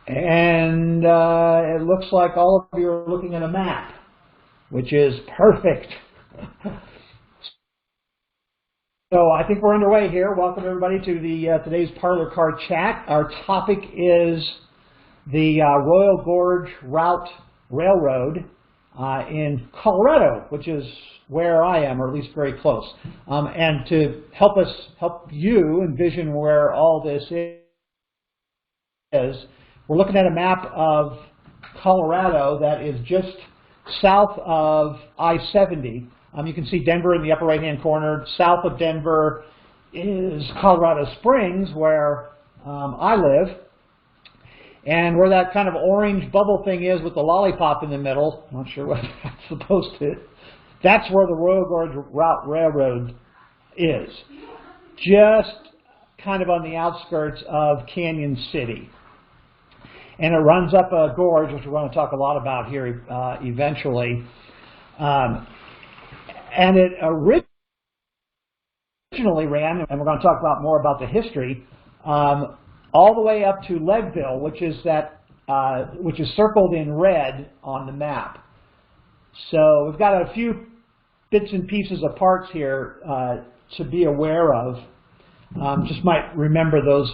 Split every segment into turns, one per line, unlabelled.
And it looks like all of you are looking at a map, which is perfect. So I think we're underway here. Welcome everybody to the today's Parlor Car Chat. Our topic is the Royal Gorge Route Railroad in Colorado, which is where I am, or at least very close. And to help you envision where all this is, we're looking at a map of Colorado that is just south of I-70. You can see Denver in the upper right-hand corner. South of Denver is Colorado Springs, where I live. And where that kind of orange bubble thing is with the lollipop in the middle, I'm not sure what that's supposed to, that's where the Royal Gorge Route Railroad is. Just kind of on the outskirts of Canyon City. And it runs up a gorge, which we're going to talk a lot about here eventually. And it originally ran, and we're going to talk about more about the history, all the way up to Leadville, which is circled in red on the map. So we've got a few bits and pieces of parts here to be aware of. Just might remember those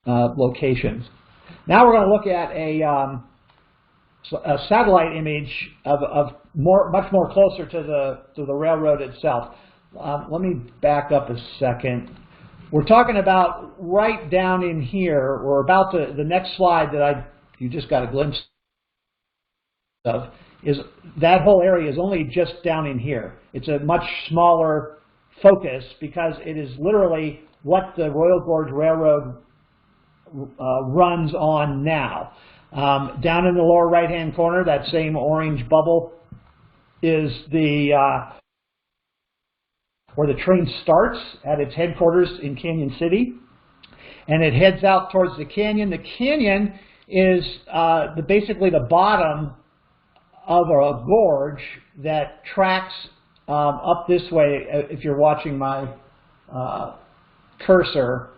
locations. Now we're going to look at a satellite image of much more closer to the railroad itself. Let me back up a second. We're talking about right down in here, or about the next slide that you just got a glimpse of, is that whole area is only just down in here. It's a much smaller focus because it is literally what the Royal Gorge Railroad runs on now. Down in the lower right-hand corner, that same orange bubble is where the train starts at its headquarters in Canyon City, and it heads out towards the canyon. The canyon is basically the bottom of a gorge that tracks up this way. If you're watching my cursor,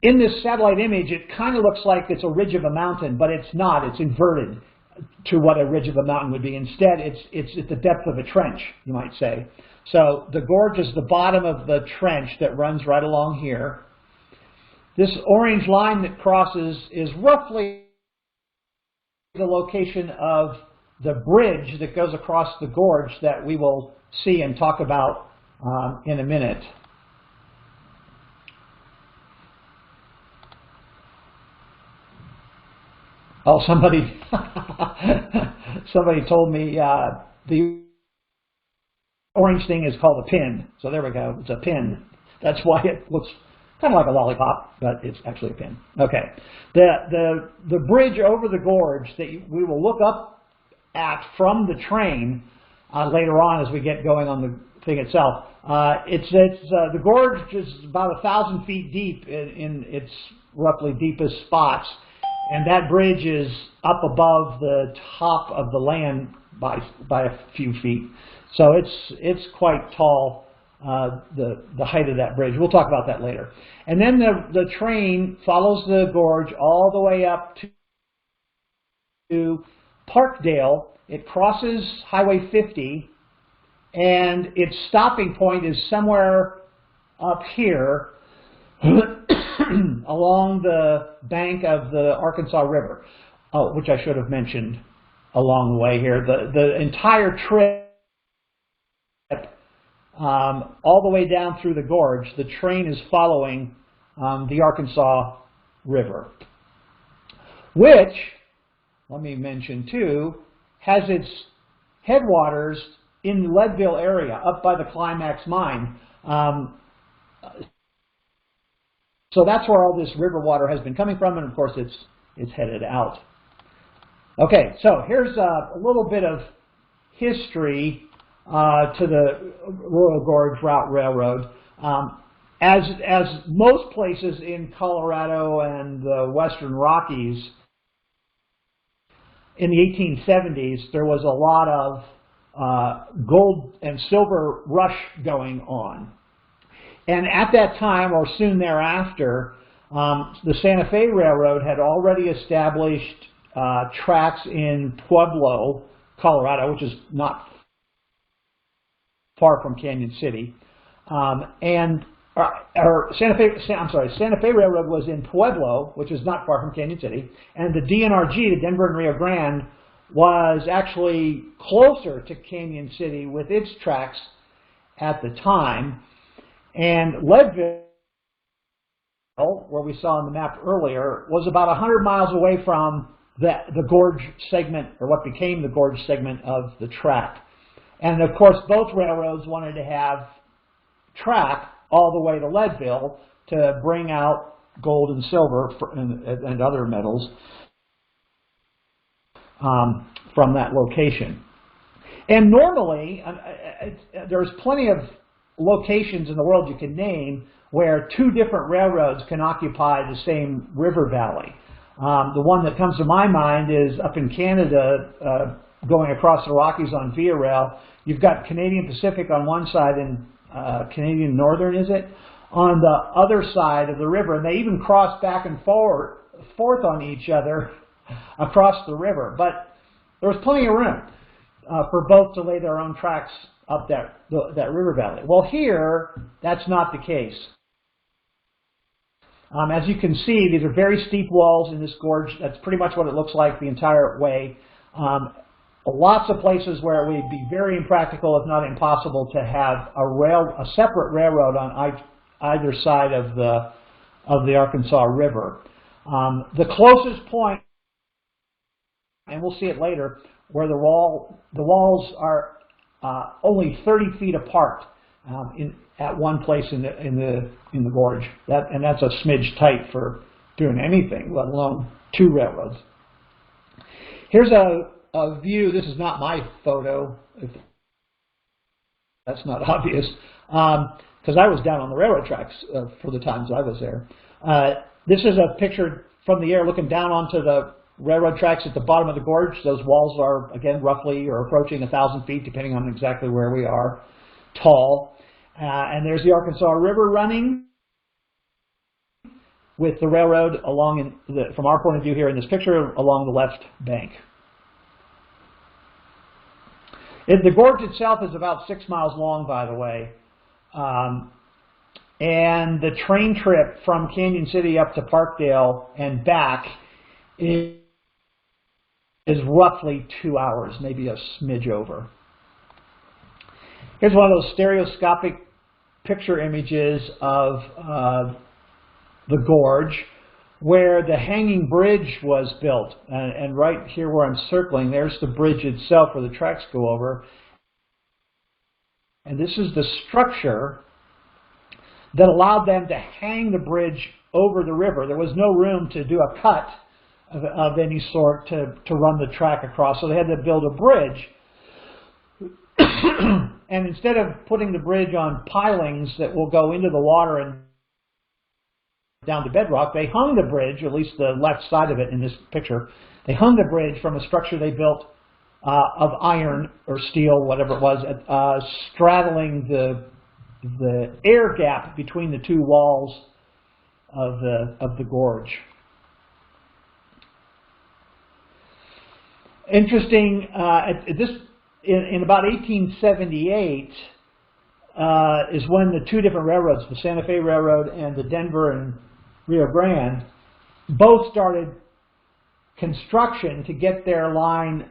in this satellite image, it kind of looks like it's a ridge of a mountain, but it's not. It's inverted to what a ridge of a mountain would be. Instead, it's at the depth of a trench, you might say. So the gorge is the bottom of the trench that runs right along here. This orange line that crosses is roughly the location of the bridge that goes across the gorge that we will see and talk about in a minute. Oh, somebody told me the orange thing is called a pin. So there we go. It's a pin. That's why it looks kind of like a lollipop, but it's actually a pin. Okay. The bridge over the gorge that we will look up at from the train later on as we get going on the thing itself. The gorge is about 1,000 feet deep in its roughly deepest spots. And that bridge is up above the top of the land by a few feet. So it's quite tall, the height of that bridge. We'll talk about that later. And then the train follows the gorge all the way up to Parkdale. It crosses Highway 50, and its stopping point is somewhere up here along the bank of the Arkansas River, which I should have mentioned along the way here. The entire trip, all the way down through the gorge, the train is following the Arkansas River, which, let me mention too, has its headwaters in the Leadville area, up by the Climax mine. So that's where all this river water has been coming from, and of course it's headed out. Okay, so here's a little bit of history to the Royal Gorge Route Railroad. As most places in Colorado and the Western Rockies, in the 1870s, there was a lot of gold and silver rush going on. And at that time, or soon thereafter, The Santa Fe Railroad had already established tracks in Pueblo, Colorado, which is not far from Canyon City, Santa Fe Railroad was in Pueblo, which is not far from Canyon City, and the DNRG, the Denver and Rio Grande, was actually closer to Canyon City with its tracks at the time. And Leadville, where we saw on the map earlier, was about 100 miles away from the gorge segment, or what became the gorge segment of the track. And of course, both railroads wanted to have track all the way to Leadville to bring out gold and silver and other metals from that location. And normally, there's plenty of locations in the world you can name where two different railroads can occupy the same river valley. The one that comes to my mind is up in Canada, going across the Rockies on Via Rail. You've got Canadian Pacific on one side and Canadian Northern, is it, on the other side of the river, and they even cross back and forth on each other across the river. But there was plenty of room for both to lay their own tracks up that river valley. Well, here, that's not the case. As you can see, these are very steep walls in this gorge. That's pretty much what it looks like the entire way. Lots of places where it would be very impractical, if not impossible, to have a separate railroad on either side of the Arkansas River. The closest point, and we'll see it later, where the walls are only 30 feet apart at one place in the gorge. And that's a smidge tight for doing anything, let alone two railroads. Here's a view. This is not my photo, if that's not obvious, because I was down on the railroad tracks for the times I was there. This is a picture from the air looking down onto the railroad tracks at the bottom of the gorge. Those walls are, again, roughly or approaching 1,000 feet, depending on exactly where we are, tall. And there's the Arkansas River running with the railroad from our point of view here in this picture, along the left bank. The gorge itself is about 6 miles long, by the way. And the train trip from Canyon City up to Parkdale and back is roughly 2 hours, maybe a smidge over. Here's one of those stereoscopic picture images of the gorge where the hanging bridge was built. And right here where I'm circling, there's the bridge itself where the tracks go over. And this is the structure that allowed them to hang the bridge over the river. There was no room to do a cut of any sort to run the track across, so they had to build a bridge. And instead of putting the bridge on pilings that will go into the water and down to bedrock, they hung the bridge, at least the left side of it in this picture, they hung the bridge from a structure they built of iron or steel, whatever it was, straddling the air gap between the two walls of the gorge. Interesting, in about 1878 is when the two different railroads, the Santa Fe Railroad and the Denver and Rio Grande, both started construction to get their line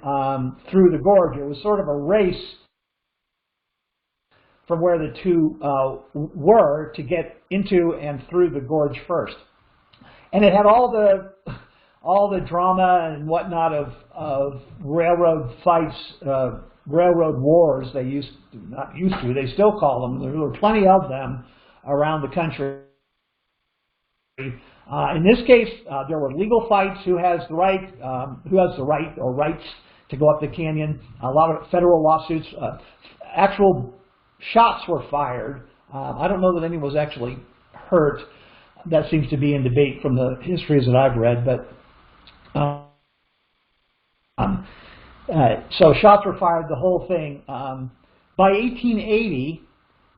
through the gorge. It was sort of a race from where the two were to get into and through the gorge first. And it had all the drama and whatnot of railroad fights, railroad wars. They they still call them. There were plenty of them around the country. In this case, there were legal fights: who has the right or rights to go up the canyon. A lot of federal lawsuits. Actual shots were fired. I don't know that anyone was actually hurt. That seems to be in debate from the histories that I've read, but. So shots were fired, the whole thing. By 1880,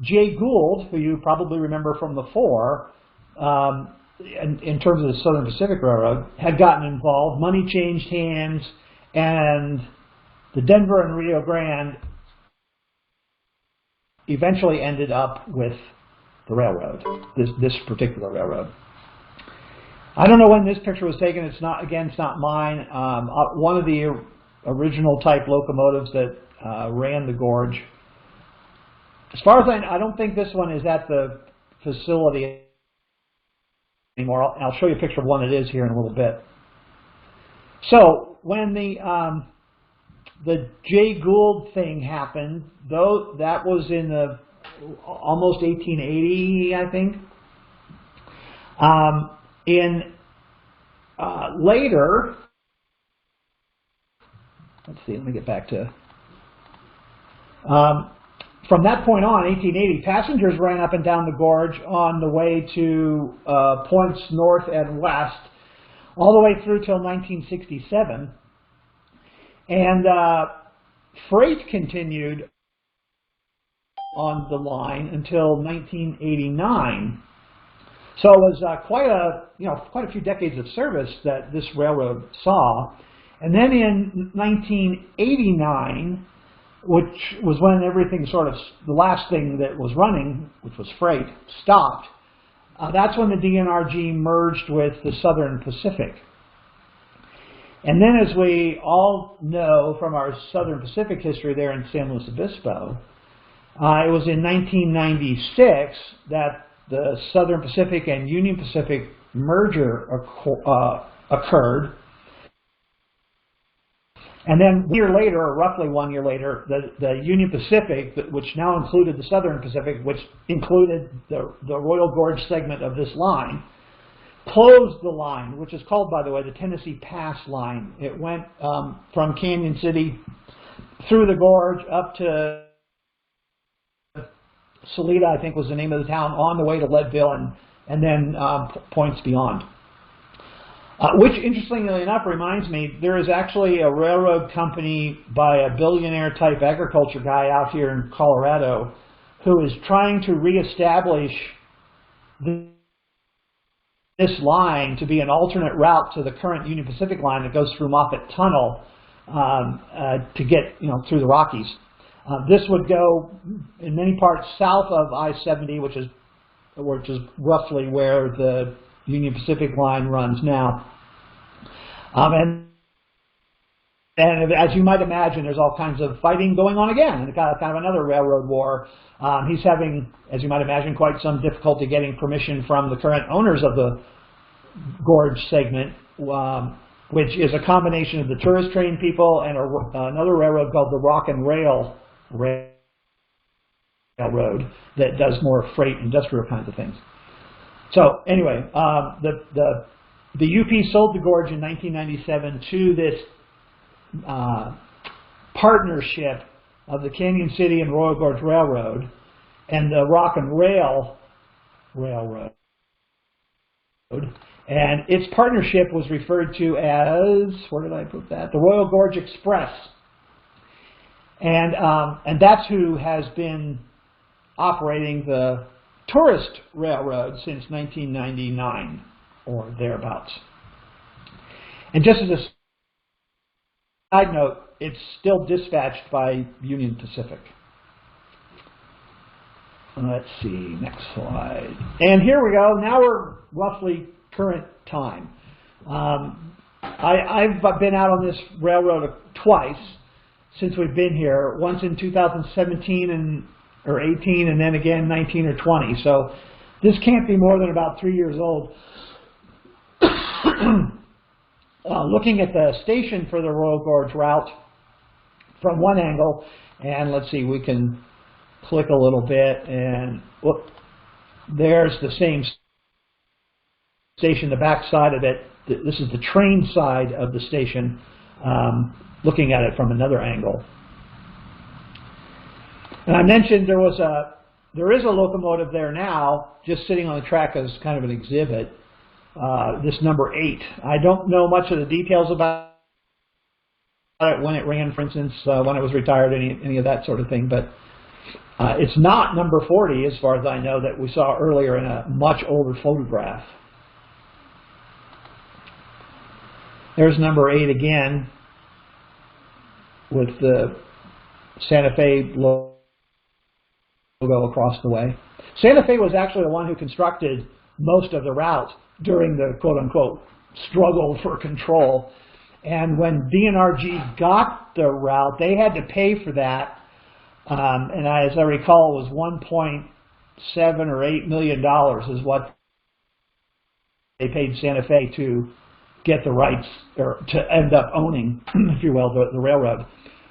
Jay Gould, who you probably remember from the 4, in terms of the Southern Pacific Railroad, had gotten involved. Money changed hands, and the Denver and Rio Grande eventually ended up with the railroad, this particular railroad. I don't know when this picture was taken. It's not, again, it's not mine. One of the original type locomotives that ran the gorge. As far as I don't think this one is at the facility anymore. I'll show you a picture of one that is here in a little bit. So when the Jay Gould thing happened, though, that was in the almost 1880, I think. Later, let's see, let me get back to, from that point on, 1880, passengers ran up and down the gorge on the way to points north and west, all the way through till 1967. And freight continued on the line until 1989. So it was quite a few decades of service that this railroad saw. And then in 1989, which was when everything sort of, the last thing that was running, which was freight, stopped. That's when the DNRG merged with the Southern Pacific. And then, as we all know from our Southern Pacific history there in San Luis Obispo, it was in 1996 that the Southern Pacific and Union Pacific merger occurred. And then 1 year later, or roughly 1 year later, the Union Pacific, which now included the Southern Pacific, which included the Royal Gorge segment of this line, closed the line, which is called, by the way, the Tennessee Pass Line. It went from Canyon City through the gorge up to Salida, I think was the name of the town, on the way to Leadville, and then points beyond. Which, interestingly enough, reminds me, there is actually a railroad company by a billionaire-type agriculture guy out here in Colorado who is trying to reestablish this line to be an alternate route to the current Union Pacific line that goes through Moffett Tunnel to get through the Rockies. This would go in many parts south of I-70, which is roughly where the Union Pacific line runs now. And as you might imagine, there's all kinds of fighting going on again, and kind of another railroad war. He's having, as you might imagine, quite some difficulty getting permission from the current owners of the gorge segment, which is a combination of the tourist train people and another railroad called the Rock and Rail Railroad that does more freight, industrial kinds of things. So anyway, the UP sold the gorge in 1997 to this partnership of the Canyon City and Royal Gorge Railroad and the Rock and Rail Railroad. And its partnership was referred to as, where did I put that? The Royal Gorge Express. And that's who has been operating the tourist railroad since 1999 or thereabouts. And just as a side note, it's still dispatched by Union Pacific. Let's see, next slide. And here we go. Now we're roughly current time. I've been out on this railroad twice since we've been here. Once in 2017 or 18, and then again 19 or 20. So this can't be more than about 3 years old. Looking at the station for the Royal Gorge route from one angle, and let's see, we can click a little bit, and whoop, there's the same station, the back side of it. This is the train side of the station, looking at it from another angle. And I mentioned there is a locomotive there now, just sitting on the track as kind of an exhibit. This number 8. I don't know much of the details about it, when it ran, for instance, when it was retired, any of that sort of thing. But it's not number 40, as far as I know, that we saw earlier in a much older photograph. There's number 8 again with the Santa Fe logo across the way. Santa Fe was actually the one who constructed most of the route during the quote-unquote struggle for control. And when DNRG got the route, they had to pay for that. And as I recall, it was $1.7 or $8 million is what they paid Santa Fe to get the rights, or to end up owning, if you will, the railroad.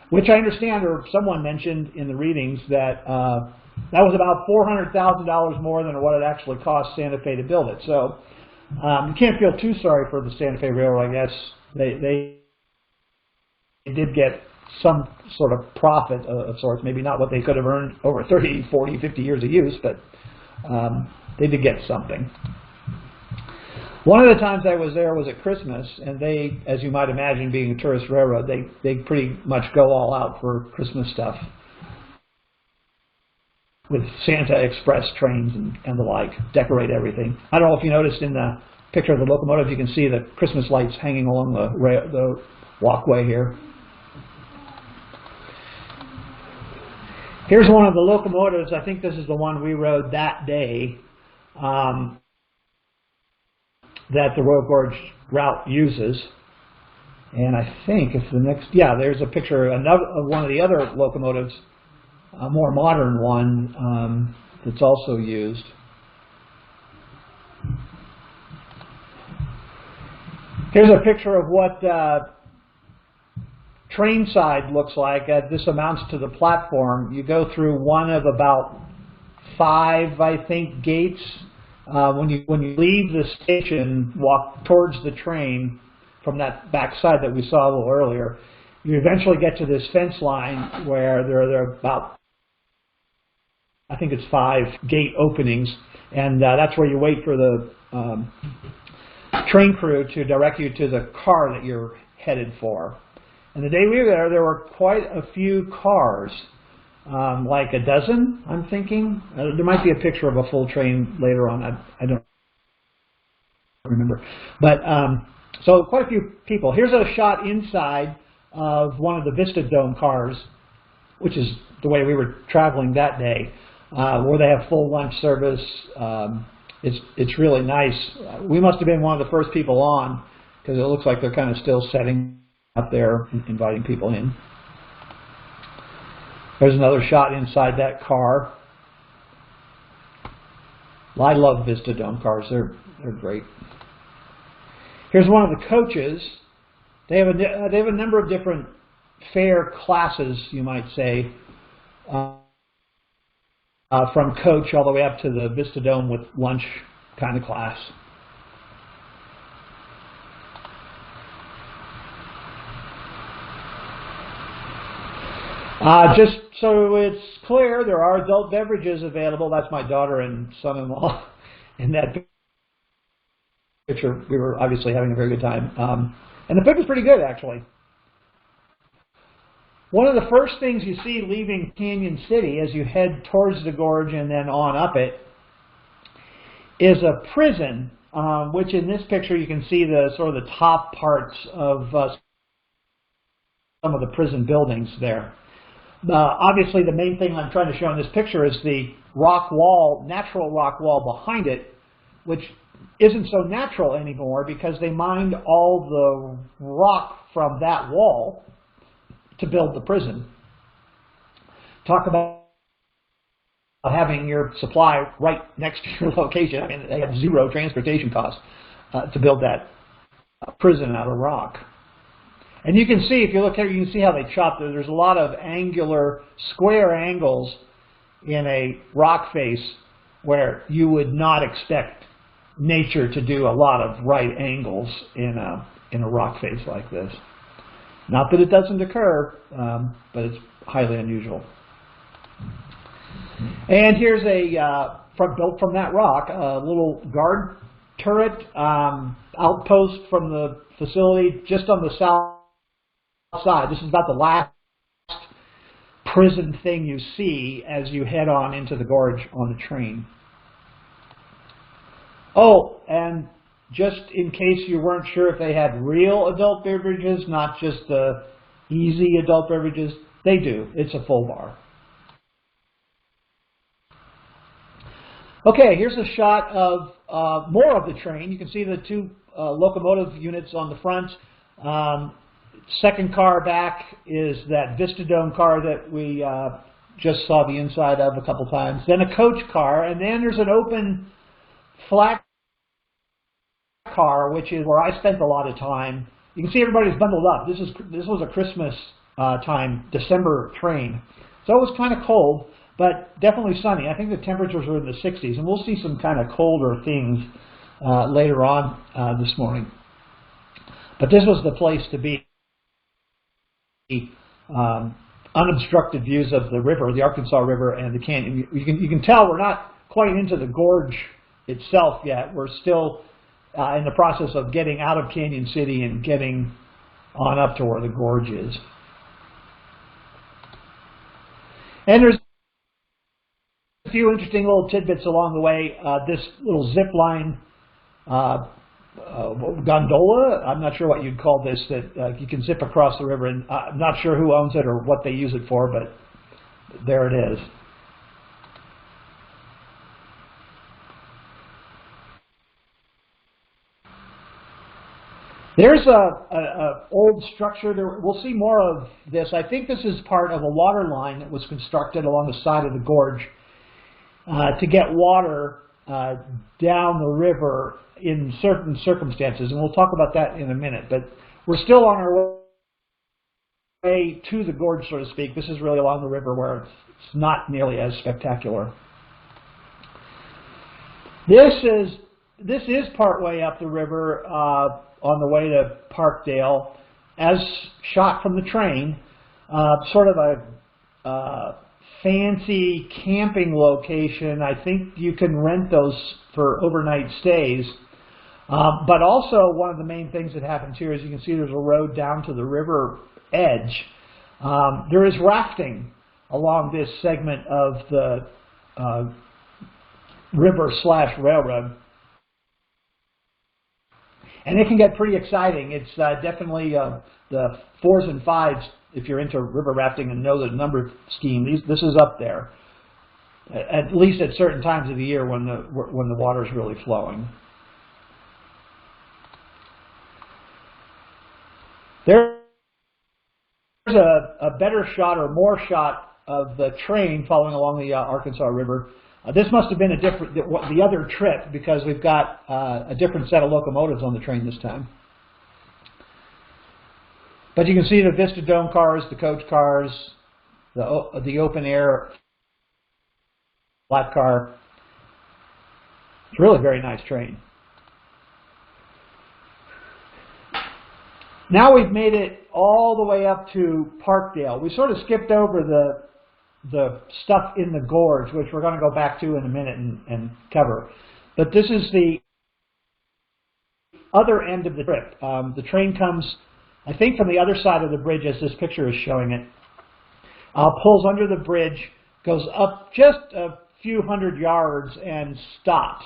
Which I understand, or someone mentioned in the readings, that that was about $400,000 more than what it actually cost Santa Fe to build it. So you can't feel too sorry for the Santa Fe Railroad, I guess. They did get some sort of profit of sorts, maybe not what they could have earned over 30, 40, 50 years of use, but they did get something. One of the times I was there was at Christmas, and they, as you might imagine, being a tourist railroad, they pretty much go all out for Christmas stuff with Santa Express trains and the like, decorate everything. I don't know if you noticed in the picture of the locomotive, you can see the Christmas lights hanging along the walkway here. Here's one of the locomotives. I think this is the one we rode that day. That the Royal Gorge Route uses. And I think it's the next, yeah, there's a picture of one of the other locomotives, a more modern one that's also used. Here's a picture of what train side looks like. This amounts to the platform. You go through one of about 5, I think, gates. When you leave the station, walk towards the train from that back side that we saw a little earlier, you eventually get to this fence line where there are about, I think it's 5 gate openings, and that's where you wait for the train crew to direct you to the car that you're headed for. And the day we were there were quite a few cars. Like a dozen, I'm thinking. There might be a picture of a full train later on. I don't remember. But so quite a few people. Here's a shot inside of one of the Vista Dome cars, which is the way we were traveling that day, where they have full lunch service. It's really nice. We must have been one of the first people on, because it looks like they're kind of still setting up there, inviting people in. There's another shot inside that car. I love Vista Dome cars. They're great. Here's one of the coaches. They have a number of different fare classes, you might say, from coach all the way up to the Vista Dome with lunch kind of class. Just so it's clear, there are adult beverages available. That's my daughter and son-in-law in that picture. We were obviously having a very good time. And the food was pretty good, actually. One of the first things you see leaving Canyon City as you head towards the gorge and then on up it is a prison, which in this picture you can see the sort of the top parts of some of the prison buildings there. Obviously, the main thing I'm trying to show in this picture is the rock wall, natural rock wall behind it, which isn't so natural anymore because they mined all the rock from that wall to build the prison. Talk about having your supply right next to your location. I mean, they have zero transportation costs to build that prison out of rock. And you can see, if you look here, you can see how they chopped it. There's a lot of angular, square angles in a rock face where you would not expect nature to do a lot of right angles in a rock face like this. Not that it doesn't occur, but it's highly unusual. And here's a built from that rock, a little guard turret outpost from the facility just on the south side. This is about the last prison thing you see as you head on into the gorge on the train. Oh, and just in case you weren't sure if they had real adult beverages, not just the easy adult beverages. They do. It's a full bar. Okay, here's a shot of more of the train. You can see the two locomotive units on the front. Second car back is that Vistadome car that we just saw the inside of a couple times. Then a coach car, and then there's an open flat car, which is where I spent a lot of time. You can see everybody's bundled up. This was a Christmas time, December train. So it was kind of cold, but definitely sunny. I think the temperatures were in the 60s, and we'll see some kind of colder things later on this morning. But this was the place to be. Unobstructed views of the river, the Arkansas River and the canyon. You can tell we're not quite into the gorge itself yet. We're still in the process of getting out of Canyon City and getting on up to where the gorge is. And there's a few interesting little tidbits along the way. This little zip line gondola, I'm not sure what you'd call this, that you can zip across the river, and I'm not sure who owns it or what they use it for, but there it is. There's a old structure. We'll see more of this. I think this is part of a water line that was constructed along the side of the gorge to get water down the river in certain circumstances, and we'll talk about that in a minute. But we're still on our way to the gorge, so to speak. This is really along the river where it's not nearly as spectacular. This is part way up the river on the way to Parkdale, as shot from the train. Sort of a fancy camping location. I think you can rent those for overnight stays. But also one of the main things that happens here is you can see there's a road down to the river edge. There is rafting along this segment of the river/railroad. And it can get pretty exciting. It's definitely the 4s and 5s, if you're into river rafting and know the number scheme. This is up there, at least at certain times of the year when the water is really flowing. There's a better shot or more shot of the train following along the Arkansas River. This must have been the other trip, because we've got a different set of locomotives on the train this time. But you can see the Vistadome cars, the coach cars, the open air flat car. It's really a very nice train. Now we've made it all the way up to Parkdale. We sort of skipped over the stuff in the gorge, which we're going to go back to in a minute and cover. But this is the other end of the trip. The train comes, I think, from the other side of the bridge, as this picture is showing it. Pulls under the bridge, goes up just a few hundred yards, and stops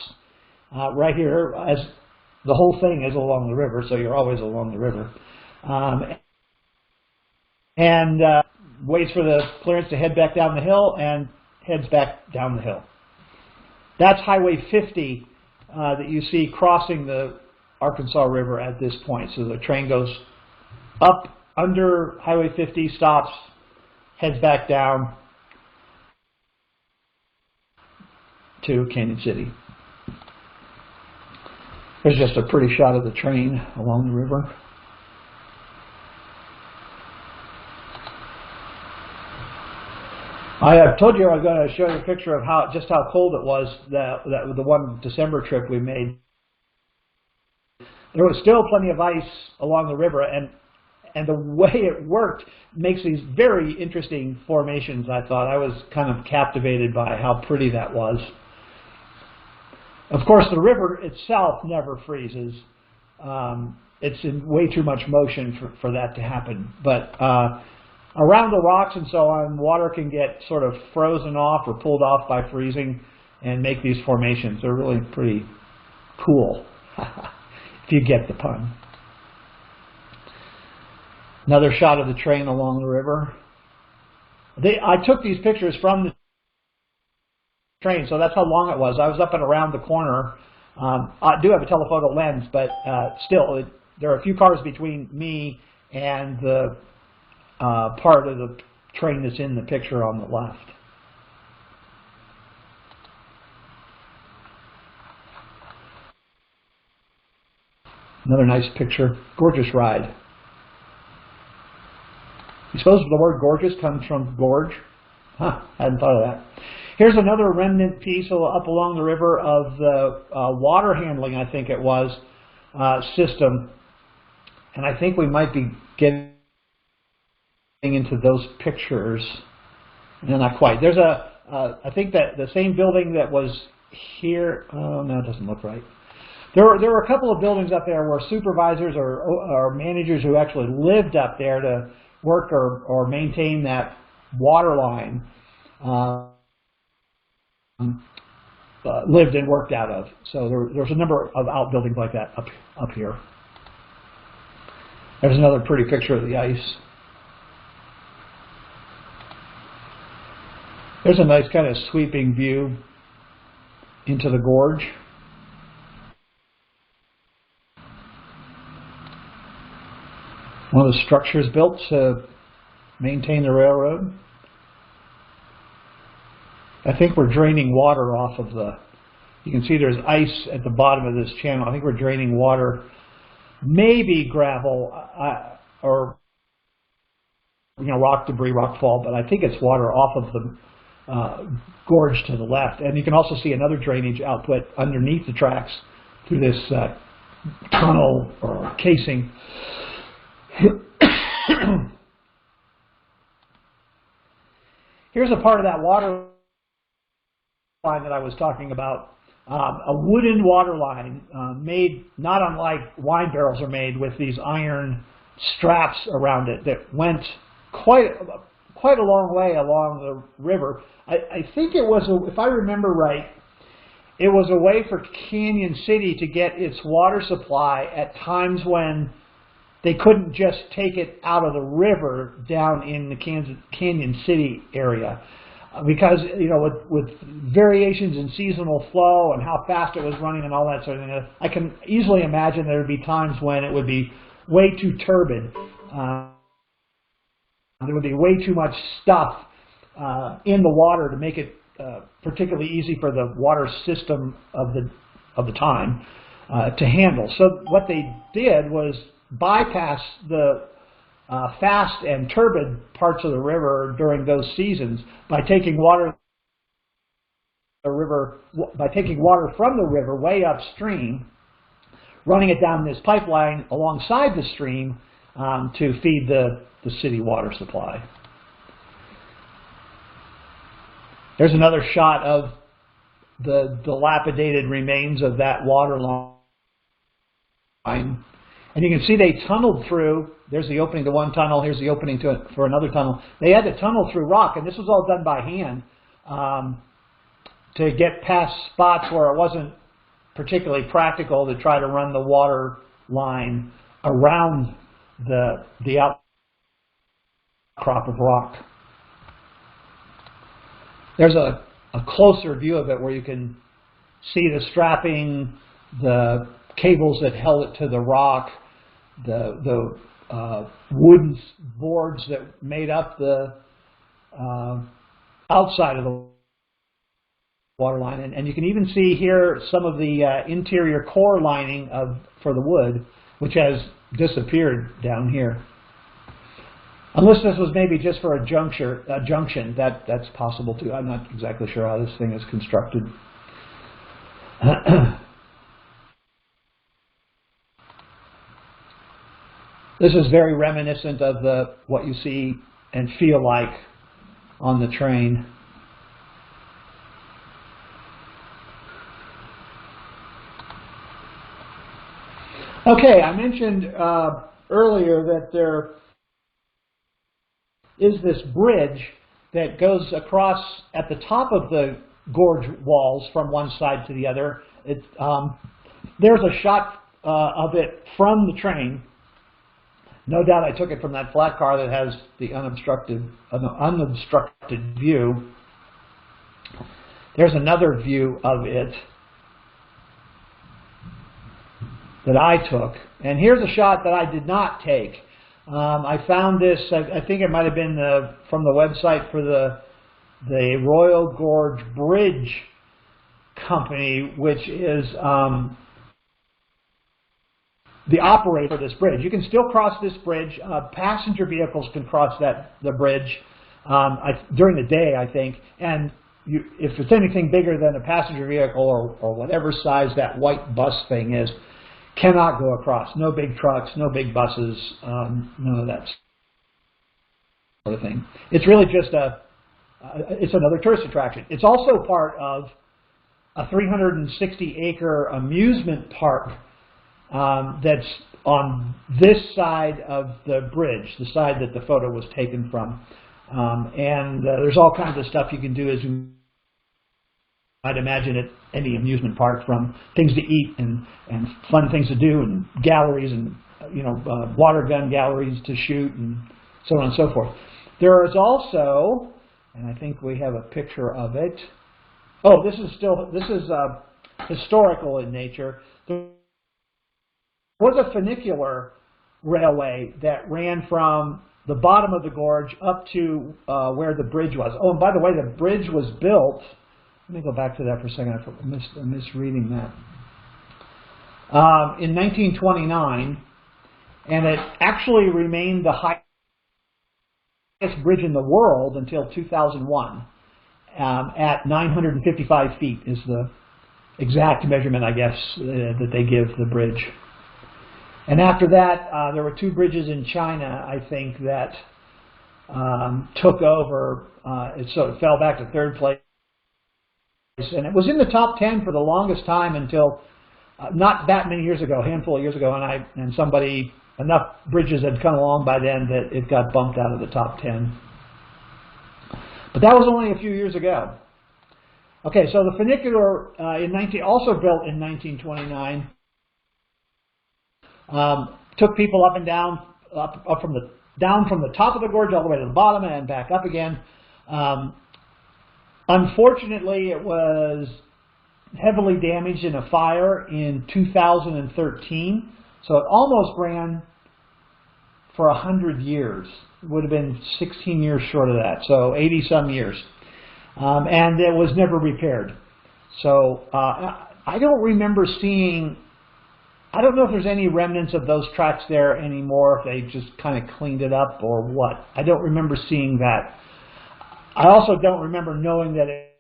right here, as the whole thing is along the river, so you're always along the river. And waits for the clearance to head back down the hill, and heads back down the hill. That's Highway 50 that you see crossing the Arkansas River at this point. So the train goes up under Highway 50, stops, heads back down to Canyon City. There's just a pretty shot of the train along the river. I have told you I was going to show you a picture of just how cold it was the one December trip we made. There was still plenty of ice along the river, and the way it worked makes these very interesting formations. I thought I was kind of captivated by how pretty that was. Of course, the river itself never freezes. It's in way too much motion for that to happen. But around the rocks and so on, water can get sort of frozen off or pulled off by freezing and make these formations. They're really pretty cool. if you get the pun. Another shot of the train along the river. I took these pictures from the train, so that's how long it was. I was up and around the corner. I do have a telephoto lens, but still, there are a few cars between me and the part of the train that's in the picture on the left. Another nice picture. Gorgeous ride. You suppose the word gorgeous comes from gorge? Huh, hadn't thought of that. Here's another remnant piece up along the river of the water handling, I think it was, system. And I think we might be getting into those pictures. No, not quite. There's I think that the same building that was here, oh no, it doesn't look right. There were a couple of buildings up there where supervisors or managers who actually lived up there to work or maintain that water line lived and worked out of. So there's a number of outbuildings like that up here. There's another pretty picture of the ice. There's a nice kind of sweeping view into the gorge. One of the structures built to maintain the railroad. I think we're draining water off of you can see there's ice at the bottom of this channel. I think we're draining water, maybe gravel or rock debris, rock fall, but I think it's water off of the gorge to the left. And you can also see another drainage output underneath the tracks through this tunnel or casing. Here's a part of that water line that I was talking about. A wooden water line made not unlike wine barrels are made, with these iron straps around it that went quite a long way along the river. I think it was, if I remember right, it was a way for Canyon City to get its water supply at times when they couldn't just take it out of the river down in the Canyon City area. Because, with variations in seasonal flow and how fast it was running and all that sort of thing, I can easily imagine there would be times when it would be way too turbid. There would be way too much stuff in the water to make it particularly easy for the water system of the time to handle. So what they did was bypass the fast and turbid parts of the river during those seasons by taking water from the river way upstream, running it down this pipeline alongside the stream to feed the city water supply. There's another shot of the dilapidated remains of that water line. And you can see they tunneled through. There's the opening to one tunnel. Here's the opening for another tunnel. They had to tunnel through rock, and this was all done by hand to get past spots where it wasn't particularly practical to try to run the water line around the outcrop of rock. There's a closer view of it where you can see the strapping, the cables that held it to the rock, the wooden boards that made up the outside of the water line. And you can even see here some of the interior core lining for the wood, which has disappeared down here. Unless this was maybe just for a junction, that's possible too. I'm not exactly sure how this thing is constructed. This is very reminiscent of what you see and feel like on the train. Okay, I mentioned earlier that there is this bridge that goes across at the top of the gorge walls from one side to the other. There's a shot of it from the train. No doubt I took it from that flat car that has the unobstructed view. There's another view of it that I took. And here's a shot that I did not take. I found this, I think it might have been from the website for the Royal Gorge Bridge Company, which is the operator for this bridge. You can still cross this bridge. Passenger vehicles can cross the bridge during the day, I think. And if it's anything bigger than a passenger vehicle or whatever size that white bus thing is, cannot go across. No big trucks, no big buses, none of that sort of thing. It's really just it's another tourist attraction. It's also part of a 360-acre amusement park that's on this side of the bridge, the side that the photo was taken from. There's all kinds of stuff you can do, as you might imagine, at any amusement park, from things to eat and fun things to do, and galleries and water gun galleries to shoot, and so on and so forth. There is also, and I think we have a picture of it. Oh, this is historical in nature. There was a funicular railway that ran from the bottom of the gorge up to where the bridge was. Oh, and by the way, the bridge was built. Let me go back to that for a second. I'm misreading that. In 1929, and it actually remained the highest bridge in the world until 2001, at 955 feet is the exact measurement, I guess, that they give the bridge. And after that, there were two bridges in China, I think, that took over. So it fell back to third place. And it was in the top 10 for the longest time until not that many years ago, a handful of years ago, and enough bridges had come along by then that it got bumped out of the top 10. But that was only a few years ago. Okay, so the funicular also built in 1929. Took people up and down, down from the top of the gorge all the way to the bottom and back up again. Unfortunately, it was heavily damaged in a fire in 2013, so it almost ran for 100 years. It would have been 16 years short of that, so 80-some years. And it was never repaired. So I don't remember seeing... I don't know if there's any remnants of those tracks there anymore, if they just kind of cleaned it up or what. I don't remember seeing that. I also don't remember knowing that it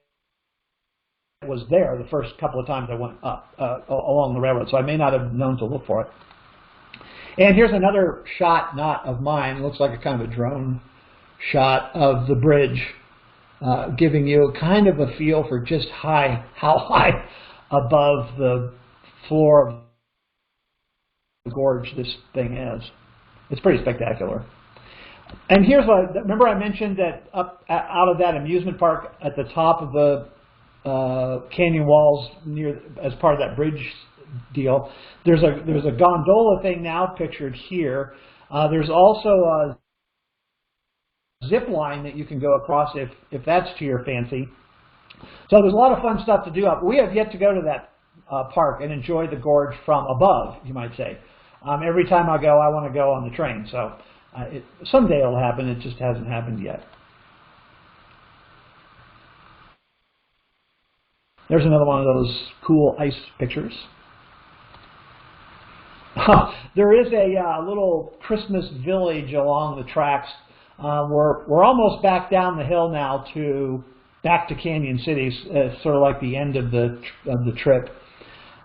was there the first couple of times I went up along the railroad, so I may not have known to look for it. And here's another shot, not of mine. It looks like a kind of a drone shot of the bridge, giving you kind of a feel for just how high above the floor of the gorge this thing is. It's pretty spectacular. And here's what, remember I mentioned that out of that amusement park at the top of the canyon walls as part of that bridge deal, there's a gondola thing now pictured here. There's also a zip line that you can go across if that's to your fancy. So there's a lot of fun stuff to do up. We have yet to go to that park and enjoy the gorge from above, you might say. Every time I go, I want to go on the train. So someday it'll happen. It just hasn't happened yet. There's another one of those cool ice pictures. There is a little Christmas village along the tracks. We're almost back down the hill now back to Canyon City, sort of like the end of the trip.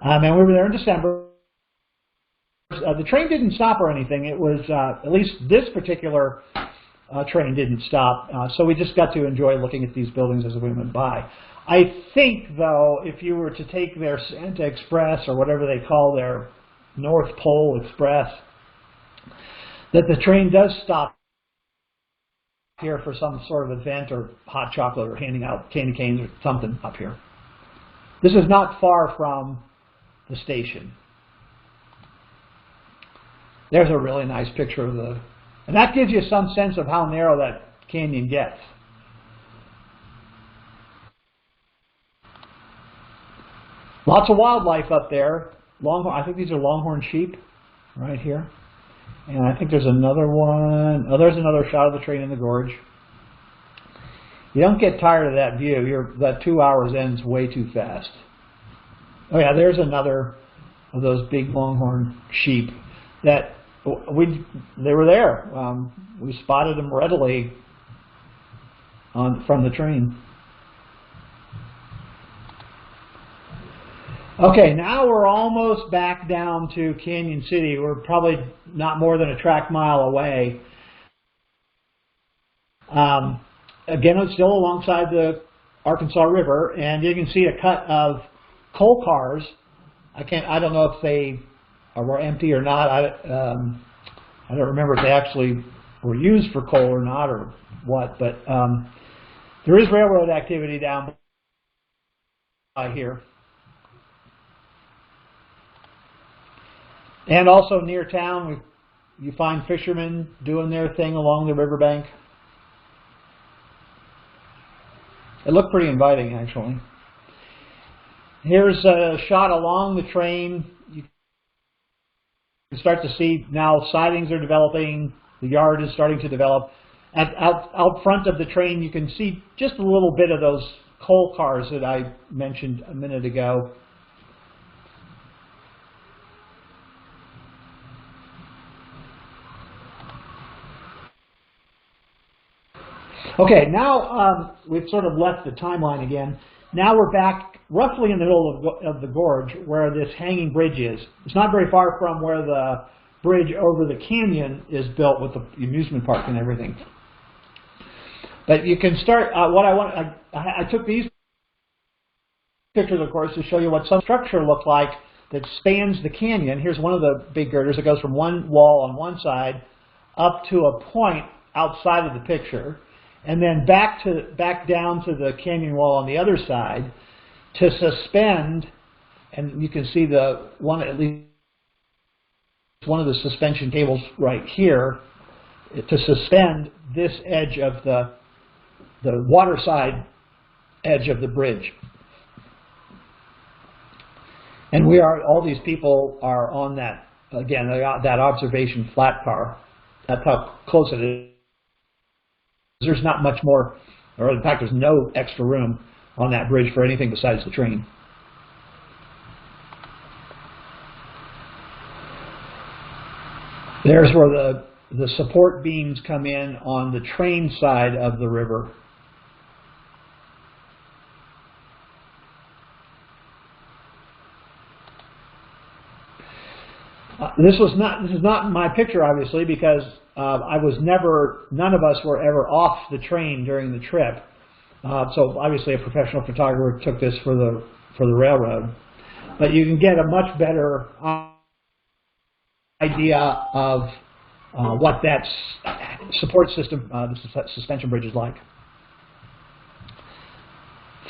And we were there in December. The train didn't stop or anything. It was, at least this particular train didn't stop. So we just got to enjoy looking at these buildings as we went by. I think, though, if you were to take their Santa Express or whatever they call their North Pole Express, that the train does stop here for some sort of event or hot chocolate or handing out candy canes or something up here. This is not far from the station. There's a really nice picture of the, and that gives you some sense of how narrow that canyon gets. Lots of wildlife up there. Longhorn, I think these are longhorn sheep right here. And I think there's another one. Oh, there's another shot of the train in the gorge. You don't get tired of that view. That 2 hours ends way too fast. Oh yeah, there's another of those big longhorn sheep that they were there. We spotted them readily from the train. Okay, now we're almost back down to Canyon City. We're probably not more than a track mile away. Again, it's still alongside the Arkansas River, and you can see a cut of coal cars. I don't know if they were empty or not. I don't remember if they actually were used for coal or not, or what. But there is railroad activity down by here. And also near town, you find fishermen doing their thing along the riverbank. It looked pretty inviting, actually. Here's a shot along the train. You can start to see now sidings are developing. The yard is starting to develop. Out front of the train, you can see just a little bit of those coal cars that I mentioned a minute ago. Okay, now we've sort of left the timeline again. Now we're back roughly in the middle of the gorge where this hanging bridge is. It's not very far from where the bridge over the canyon is built with the amusement park and everything. But you can start, I took these pictures, of course, to show you what some structure looked like that spans the canyon. Here's one of the big girders that goes from one wall on one side up to a point outside of the picture, and then back down to the canyon wall on the other side to suspend, and you can see at least one of the suspension cables right here to suspend this edge of the waterside edge of the bridge. And all these people are on that, again, that observation flat car. That's how close it is. There's not much more, or in fact, there's no extra room on that bridge for anything besides the train. There's where the support beams come in on the train side of the river. This is not my picture, obviously, because none of us were ever off the train during the trip. So obviously a professional photographer took this for the railroad. But you can get a much better idea of what that support system, the suspension bridge is like,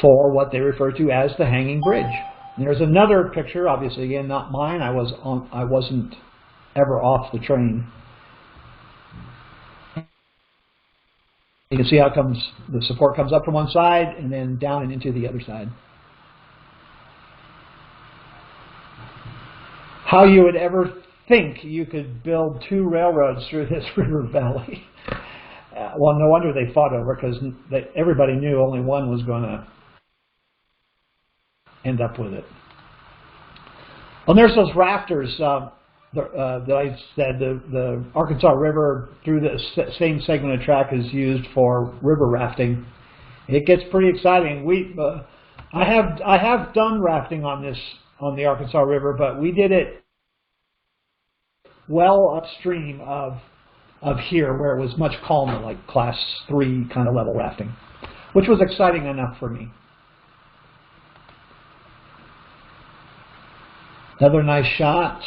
for what they refer to as the hanging bridge. And there's another picture, obviously again not mine. I wasn't ever off the train. You can see how the support comes up from one side and then down and into the other side. How you would ever think you could build two railroads through this river valley. Well, no wonder they fought over it, because everybody knew only one was going to end up with it. Well, there's those rafters that I said. The Arkansas River, through the same segment of track, is used for river rafting. It gets pretty exciting. I have done rafting on the Arkansas River, but we did it well upstream of here, where it was much calmer, like class 3 kind of level rafting, which was exciting enough for me. Another nice shot.